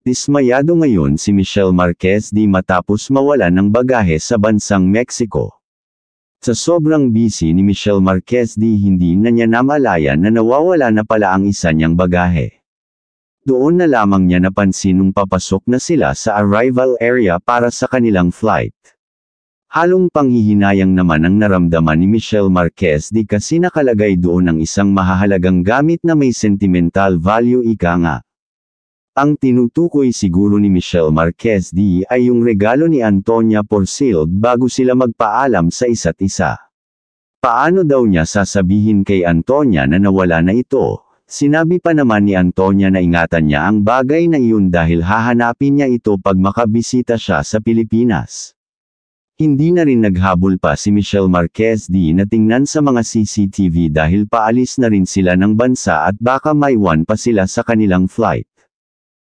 Dismayado ngayon si Michelle Marquez matapos mawala ng bagahe sa bansang Mexico. Sa sobrang busy ni Michelle Marquez hindi na niya namalayan na nawawala na pala ang isa niyang bagahe. Doon na lamang niya napansin nung papasok na sila sa arrival area para sa kanilang flight. Halong panghihinayang naman ang naramdaman ni Michelle Marquez kasi nakalagay doon ang isang mahahalagang gamit na may sentimental value ika nga. Ang tinutukoy siguro ni Michelle Marquez ay yung regalo ni Antonia Porcil bago sila magpaalam sa isa't isa. Paano daw niya sasabihin kay Antonia na nawala na ito? Sinabi pa naman ni Antonia na ingatan niya ang bagay na iyon dahil hahanapin niya ito pag makabisita siya sa Pilipinas. Hindi na rin naghabol pa si Michelle Marquez na tingnan sa mga CCTV dahil paalis na rin sila ng bansa at baka maiwan pa sila sa kanilang flight.